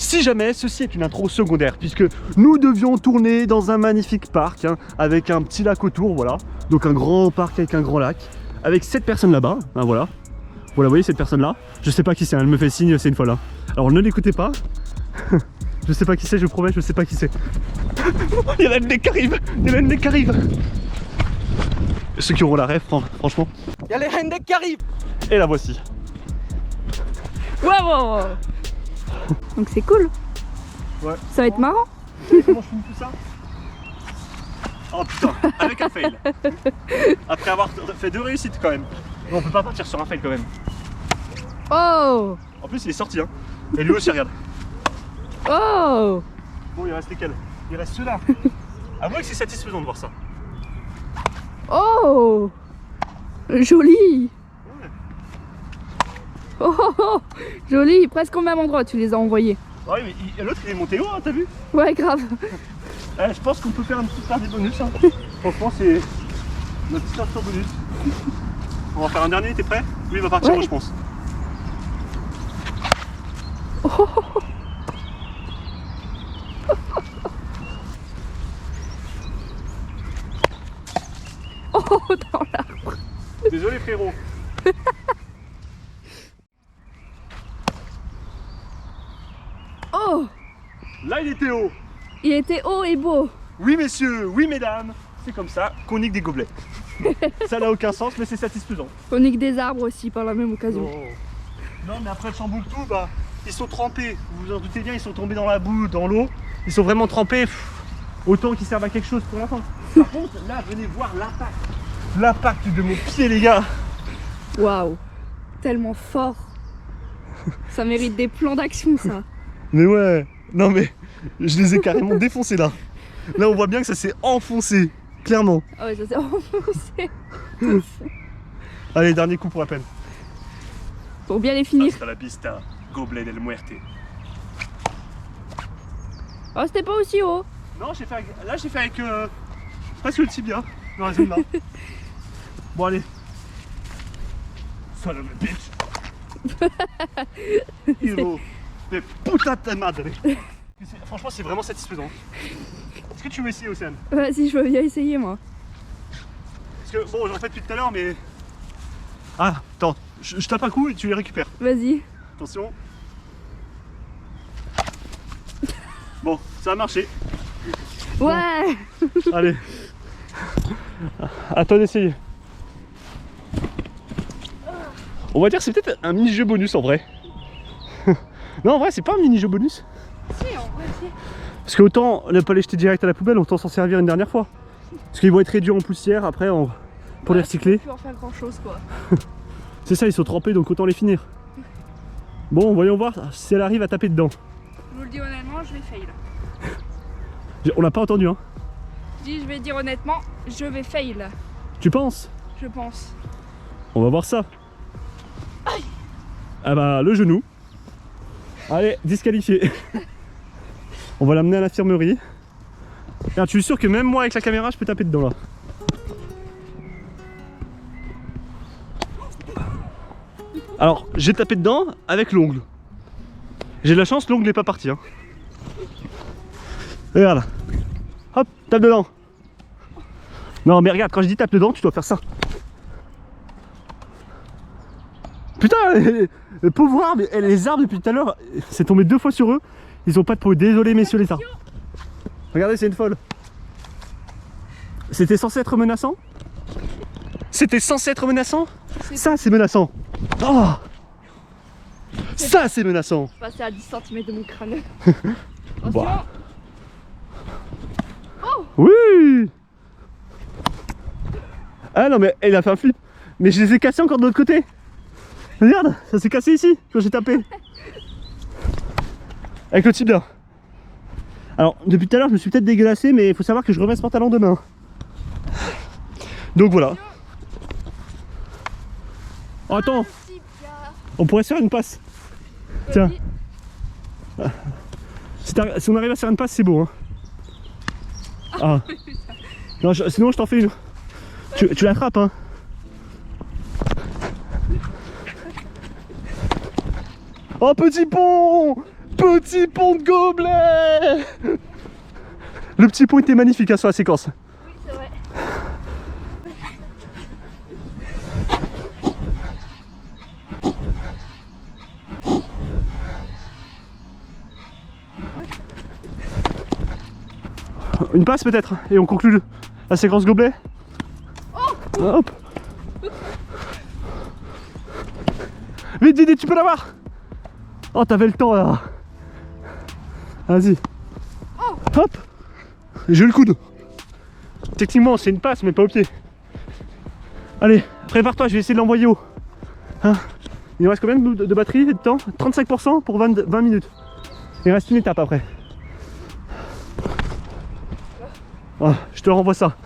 Si jamais, ceci est une intro secondaire, puisque nous devions tourner dans un magnifique parc, hein, avec un petit lac autour, voilà. Donc un grand parc avec un grand lac, avec cette personne là-bas, hein, voilà. Voilà, vous voyez cette personne-là? Je sais pas qui c'est, elle me fait signe, c'est une fois là. Alors ne l'écoutez pas. Je sais pas qui c'est, je vous promets, je sais pas qui c'est. Il y a la nez qui arrive, il y a la nez qui arrive. Ceux qui auront la rêve, franchement. Il y a les Hendek qui arrivent. Et la voici. Waouh. Donc c'est cool. Ouais. Ça va être marrant. Comment je finis tout ça? Oh putain, avec un fail. Après avoir fait 2 réussites quand même. Non, on peut pas partir sur un fail quand même. Oh. En plus il est sorti hein. Et lui aussi regarde. Oh. Bon il reste lesquels? Il reste ceux-là. Avouez que c'est satisfaisant de voir ça. Oh. Joli. Ouais. Oh. Joli. Presque au même endroit tu les as envoyés. Ouais mais l'autre il est monté haut hein, t'as vu? Ouais grave. Je pense qu'on peut faire une petite part des bonus hein. Franchement c'est notre petite sur bonus. On va faire un dernier, t'es prêt? Lui il va partir Ouais. moi je pense. Oh. Oh dans l'arbre. Désolé frérot. Oh. Là il était haut. Il était haut et beau. Oui messieurs, oui mesdames, c'est comme ça qu'on nique des gobelets. Ça n'a aucun sens mais c'est satisfaisant. On nique des arbres aussi par la même occasion. Oh. Non mais après le Chamboultou, bah, ils sont trempés, vous vous en doutez bien, ils sont tombés dans la boue, dans l'eau. Ils sont vraiment trempés, autant qu'ils servent à quelque chose pour la fin. Par contre, là, venez voir l'impact. L'impact de mon pied les gars. Waouh. Tellement fort. Ça mérite des plans d'action ça. Mais ouais, non mais, je les ai carrément défoncés là. Là on voit bien que ça s'est enfoncé, clairement. Ah ouais ça s'est enfoncé. Allez, dernier coup pour la peine. Pour bien les finir. Hasta la vista, gobelet del muerte. Oh c'était pas aussi haut. Non, j'ai fait avec, là j'ai fait avec presque le tibia dans la zone là. Bon allez. Son of a bitch. Hero de puta de madre. Franchement c'est vraiment satisfaisant. Est-ce que tu veux essayer Océane? Vas-y je veux bien essayer moi. Parce que bon j'en fais depuis tout à l'heure mais... Ah attends, je tape un coup et tu les récupères. Vas-y. Attention. Bon, ça a marché. Ouais. Allez. À toi d'essayer. On va dire que c'est peut-être un mini-jeu bonus en vrai. Non en vrai c'est pas un mini-jeu bonus. Si en vrai si. Parce que autant ne pas les jeter direct à la poubelle, autant s'en servir une dernière fois. Parce qu'ils vont être réduits en poussière après pour les recycler. Tu peux en faire grand chose quoi. C'est ça, ils sont trempés donc autant les finir. Bon, voyons voir si elle arrive à taper dedans. Je vous le dis honnêtement, je vais fail. On l'a pas entendu hein. Je vais dire honnêtement, je vais fail. Tu penses? Je pense. On va voir ça. Ah bah le genou. Allez, disqualifié. On va l'amener à l'infirmerie. Regarde, je suis sûr que même moi avec la caméra je peux taper dedans là. Alors j'ai tapé dedans avec l'ongle. J'ai de la chance, l'ongle n'est pas parti hein. Regarde. Hop, tape dedans. Non mais regarde, quand je dis tape dedans, tu dois faire ça. Putain, les pauvres arbres, les arbres depuis tout à l'heure, c'est tombé 2 fois sur eux. Ils ont pas de peau. Désolé messieurs les arbres. Regardez, c'est une folle. C'était censé être menaçant? C'était censé être menaçant? Ça c'est menaçant. Oh, ça c'est menaçant. Passer à 10 cm de mon crâne. Bah. Oh. Oui. Ah non mais il a fait un flip. Mais je les ai cassés encore de l'autre côté. Regarde, ça s'est cassé ici quand j'ai tapé. Avec le tibia. Alors depuis tout à l'heure je me suis peut-être dégueulassé mais il faut savoir que je remets ce pantalon demain. Donc voilà. Oh, attends, on pourrait se faire une passe. Tiens. Si on arrive à se faire une passe c'est beau hein. Ah. Non, sinon je t'en fais une. Tu l'attrapes hein. Oh petit pont. Petit pont de gobelet. Le petit pont était magnifique hein, sur la séquence. Oui, c'est vrai. Une passe peut-être et on conclut la séquence gobelet. Hop. Vite, vite, vite, tu peux l'avoir. Oh, t'avais le temps là. Vas-y. Hop. J'ai eu le coude. Techniquement, c'est une passe, mais pas au pied. Allez, prépare-toi, je vais essayer de l'envoyer haut. Hein, il reste combien de batterie et de temps? 35% pour 20 minutes. Il reste une étape après. Oh, je te renvoie ça.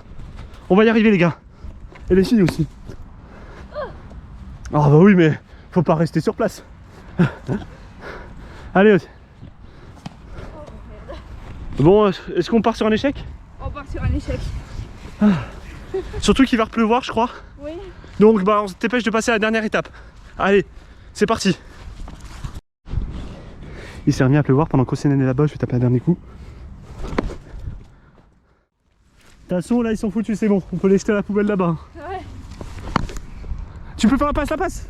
On va y arriver les gars. Et les filles aussi. Ah bah oui mais faut pas rester sur place. Allez. Bon, est-ce qu'on part sur un échec? On part sur un échec. Surtout qu'il va repleuvoir je crois. Oui. Donc bah on se dépêche de passer à la dernière étape. Allez, c'est parti. Il s'est remis à pleuvoir pendant qu'Océane est là-bas, je vais taper un dernier coup. De toute façon là ils sont foutus, c'est bon, on peut les jeter à la poubelle là-bas. Ouais. Tu peux faire la passe.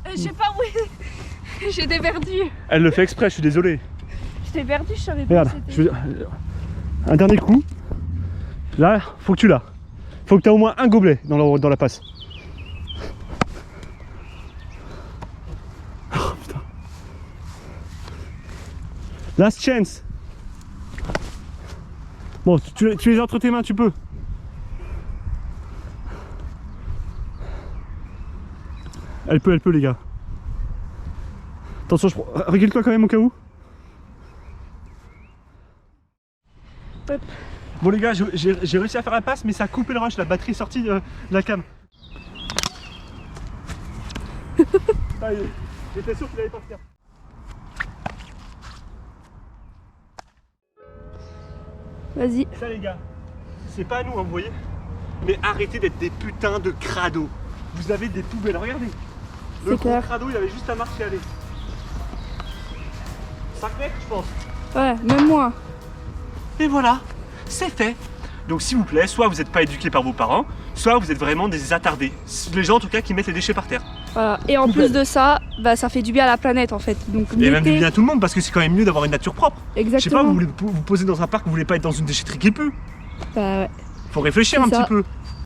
Je sais pas où j'étais perdue. Elle le fait exprès, je suis désolé. J'étais perdue, je savais pas Regarde, où c'était. un dernier coup. Là, faut que tu l'as. Faut que tu aies au moins un gobelet dans la passe. Oh putain. Last chance. Bon, tu les as entre tes mains, tu peux. Elle peut les gars. Attention, régule-toi quand même au cas où. Hop. Bon les gars, j'ai réussi à faire la passe, mais ça a coupé le rush, la batterie est sortie de la cam. Ça y est, j'étais sûr qu'il allait partir. Vas-y. Ça les gars, c'est pas à nous, hein, vous voyez. Mais arrêtez d'être des putains de crados. Vous avez des poubelles, regardez. Le C'est gros clair. crado, il avait juste à marcher aller. 5 mètres, je pense. Ouais, même moi. Et voilà, c'est fait. Donc s'il vous plaît, soit vous n'êtes pas éduqués par vos parents, soit vous êtes vraiment des attardés. Les gens en tout cas qui mettent les déchets par terre. Voilà. Et en plus de ça, bah, ça fait du bien à la planète en fait. Donc Et même du mettez- bien à tout le monde parce que c'est quand même mieux d'avoir une nature propre. Je sais Exactement. pas, vous voulez vous poser dans un parc, vous voulez pas être dans une déchetterie qui pue. Bah ouais. Faut réfléchir C'est un ça. petit peu.